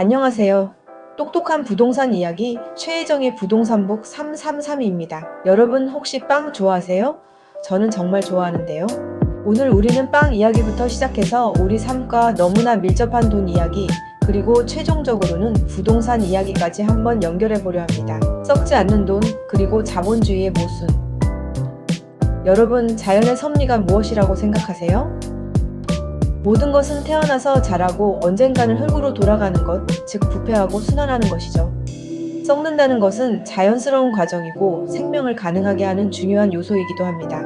안녕하세요. 똑똑한 부동산 이야기 최혜정의 부동산북 333입니다. 여러분 혹시 빵 좋아하세요? 저는 정말 좋아하는데요. 오늘 우리는 빵 이야기부터 시작해서 우리 삶과 너무나 밀접한 돈 이야기, 그리고 최종적으로는 부동산 이야기까지 한번 연결해 보려 합니다. 썩지 않는 돈, 그리고 자본주의의 모순. 여러분, 자연의 섭리가 무엇이라고 생각하세요? 모든 것은 태어나서 자라고 언젠가는 흙으로 돌아가는 것, 즉 부패하고 순환하는 것이죠. 썩는다는 것은 자연스러운 과정이고 생명을 가능하게 하는 중요한 요소이기도 합니다.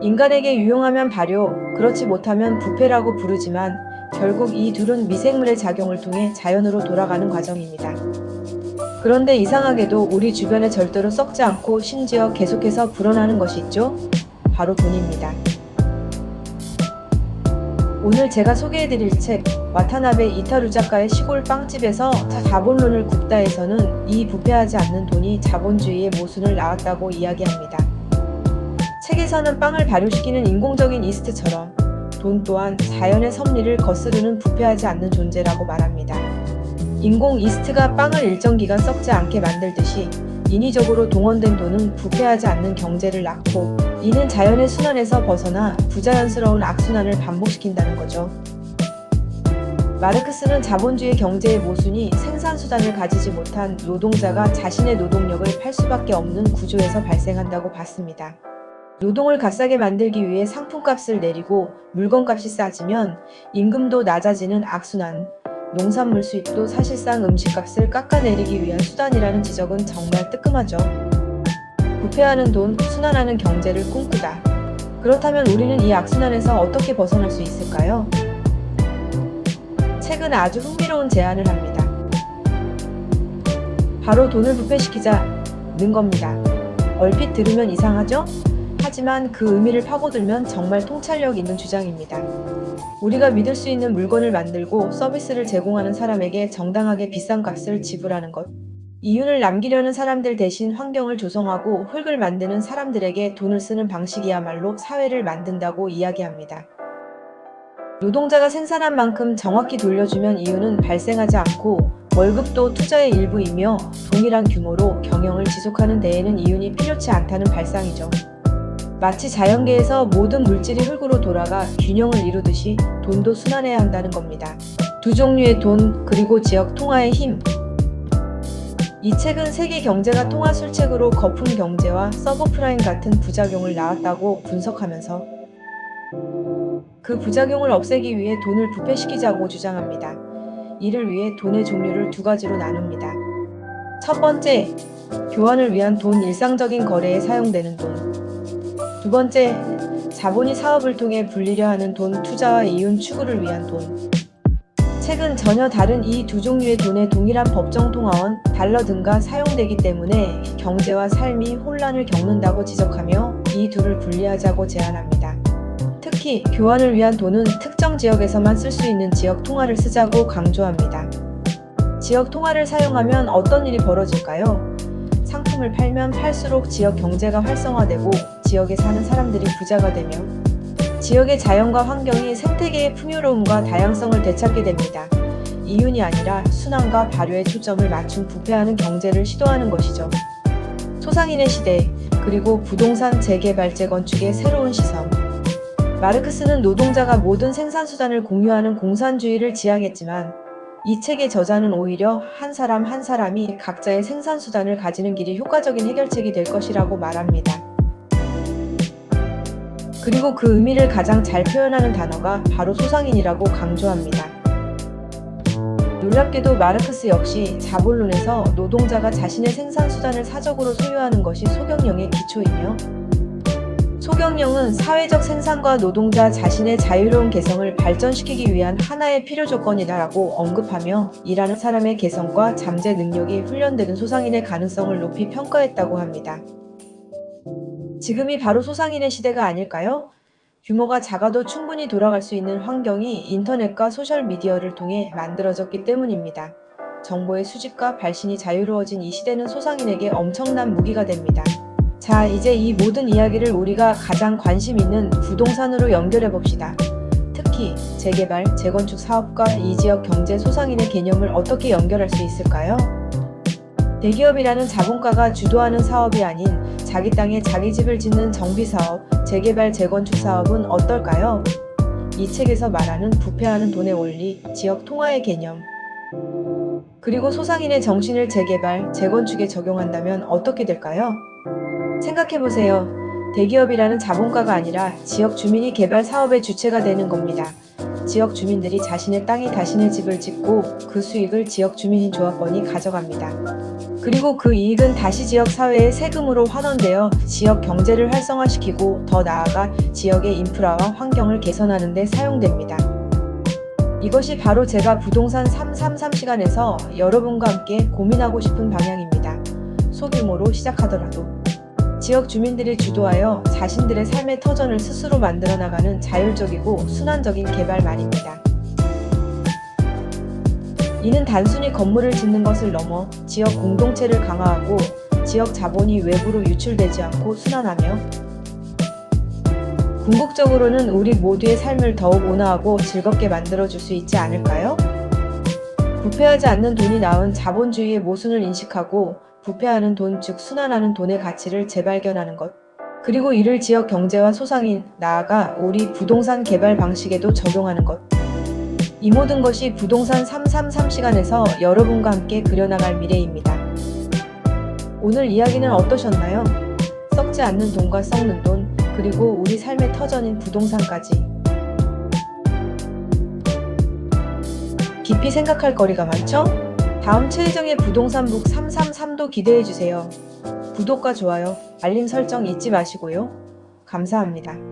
인간에게 유용하면 발효, 그렇지 못하면 부패라고 부르지만 결국 이 둘은 미생물의 작용을 통해 자연으로 돌아가는 과정입니다. 그런데 이상하게도 우리 주변에 절대로 썩지 않고 심지어 계속해서 불어나는 것이 있죠? 바로 돈입니다. 오늘 제가 소개해드릴 책 와타나베 이타루 작가의 시골 빵집에서 자본론을 굽다에서는 이 부패하지 않는 돈이 자본주의의 모순을 낳았다고 이야기합니다. 책에서는 빵을 발효시키는 인공적인 이스트처럼 돈 또한 자연의 섭리를 거스르는 부패하지 않는 존재라고 말합니다. 인공 이스트가 빵을 일정 기간 썩지 않게 만들듯이 인위적으로 동원된 돈은 부패하지 않는 경제를 낳고, 이는 자연의 순환에서 벗어나 부자연스러운 악순환을 반복시킨다는 거죠. 마르크스는 자본주의 경제의 모순이 생산수단을 가지지 못한 노동자가 자신의 노동력을 팔 수밖에 없는 구조에서 발생한다고 봤습니다. 노동을 값싸게 만들기 위해 상품값을 내리고 물건값이 싸지면 임금도 낮아지는 악순환, 농산물 수입도 사실상 음식값을 깎아내리기 위한 수단이라는 지적은 정말 뜨끔하죠. 부패하는 돈, 순환하는 경제를 꿈꾸다. 그렇다면 우리는 이 악순환에서 어떻게 벗어날 수 있을까요? 책은 아주 흥미로운 제안을 합니다. 바로 돈을 부패시키자는 겁니다. 얼핏 들으면 이상하죠? 하지만 그 의미를 파고들면 정말 통찰력 있는 주장입니다. 우리가 믿을 수 있는 물건을 만들고 서비스를 제공하는 사람에게 정당하게 비싼 값을 지불하는 것. 이윤을 남기려는 사람들 대신 환경을 조성하고 흙을 만드는 사람들에게 돈을 쓰는 방식이야말로 사회를 만든다고 이야기합니다. 노동자가 생산한 만큼 정확히 돌려주면 이윤은 발생하지 않고 월급도 투자의 일부이며 동일한 규모로 경영을 지속하는 데에는 이윤이 필요치 않다는 발상이죠. 마치 자연계에서 모든 물질이 흙으로 돌아가 균형을 이루듯이 돈도 순환해야 한다는 겁니다. 두 종류의 돈, 그리고 지역 통화의 힘. 이 책은 세계 경제가 통화술책으로 거품 경제와 서브프라임 같은 부작용을 낳았다고 분석하면서 그 부작용을 없애기 위해 돈을 부패시키자고 주장합니다. 이를 위해 돈의 종류를 두 가지로 나눕니다. 첫 번째, 교환을 위한 돈, 일상적인 거래에 사용되는 돈. 두 번째, 자본이 사업을 통해 불리려 하는 돈, 투자와 이윤 추구를 위한 돈. 책은 전혀 다른 이 두 종류의 돈의 동일한 법정 통화원, 달러 등과 사용되기 때문에 경제와 삶이 혼란을 겪는다고 지적하며 이 둘을 분리하자고 제안합니다. 특히 교환을 위한 돈은 특정 지역에서만 쓸 수 있는 지역 통화를 쓰자고 강조합니다. 지역 통화를 사용하면 어떤 일이 벌어질까요? 상품을 팔면 팔수록 지역 경제가 활성화되고 지역에 사는 사람들이 부자가 되며 지역의 자연과 환경이 생태계의 풍요로움과 다양성을 되찾게 됩니다. 이윤이 아니라 순환과 발효에 초점을 맞춘 부패하는 경제를 시도하는 것이죠. 소상인의 시대, 그리고 부동산 재개발 재건축의 새로운 시선. 마르크스는 노동자가 모든 생산수단을 공유하는 공산주의를 지향했지만 이 책의 저자는 오히려 한 사람 한 사람이 각자의 생산수단을 가지는 길이 효과적인 해결책이 될 것이라고 말합니다. 그리고 그 의미를 가장 잘 표현하는 단어가 바로 소상인이라고 강조합니다. 놀랍게도 마르크스 역시 자본론에서 노동자가 자신의 생산수단을 사적으로 소유하는 것이 소경영의 기초이며, 소경영은 사회적 생산과 노동자 자신의 자유로운 개성을 발전시키기 위한 하나의 필요 조건이다라고 언급하며 일하는 사람의 개성과 잠재 능력이 훈련되는 소상인의 가능성을 높이 평가했다고 합니다. 지금이 바로 소상인의 시대가 아닐까요? 규모가 작아도 충분히 돌아갈 수 있는 환경이 인터넷과 소셜미디어를 통해 만들어졌기 때문입니다. 정보의 수집과 발신이 자유로워진 이 시대는 소상인에게 엄청난 무기가 됩니다. 자, 이제 이 모든 이야기를 우리가 가장 관심 있는 부동산으로 연결해 봅시다. 특히 특히 재개발, 재건축 사업과 이 지역 경제 소상인의 개념을 어떻게 연결할 수 있을까요? 대기업이라는 자본가가 주도하는 사업이 아닌 자기 땅에 자기 집을 짓는 정비사업, 재개발, 재건축 사업은 어떨까요? 이 책에서 말하는 부패하는 돈의 원리, 지역 통화의 개념, 그리고 소상인의 정신을 재개발, 재건축에 적용한다면 어떻게 될까요? 생각해보세요. 대기업이라는 자본가가 아니라 지역 주민이 개발 사업의 주체가 되는 겁니다. 지역 주민들이 자신의 땅에 자신의 집을 짓고 그 수익을 지역 주민인 조합원이 가져갑니다. 그리고 그 이익은 다시 지역 사회에 세금으로 환원되어 지역 경제를 활성화시키고 더 나아가 지역의 인프라와 환경을 개선하는 데 사용됩니다. 이것이 바로 제가 부동산 333시간에서 여러분과 함께 고민하고 싶은 방향입니다. 소규모로 시작하더라도 지역 주민들이 주도하여 자신들의 삶의 터전을 스스로 만들어 나가는 자율적이고 순환적인 개발 말입니다. 이는 단순히 건물을 짓는 것을 넘어 지역 공동체를 강화하고 지역 자본이 외부로 유출되지 않고 순환하며 궁극적으로는 우리 모두의 삶을 더욱 온화하고 즐겁게 만들어줄 수 있지 않을까요? 부패하지 않는 돈이 낳은 자본주의의 모순을 인식하고 부패하는 돈, 즉 순환하는 돈의 가치를 재발견하는 것, 그리고 이를 지역 경제와 소상인, 나아가 우리 부동산 개발 방식에도 적용하는 것, 이 모든 것이 부동산 333시간에서 여러분과 함께 그려나갈 미래입니다. 오늘 이야기는 어떠셨나요? 썩지 않는 돈과 썩는 돈, 그리고 우리 삶의 터전인 부동산까지 깊이 생각할 거리가 많죠? 다음 최혜정의 부동산북 333도 기대해주세요. 구독과 좋아요, 알림 설정 잊지 마시고요. 감사합니다.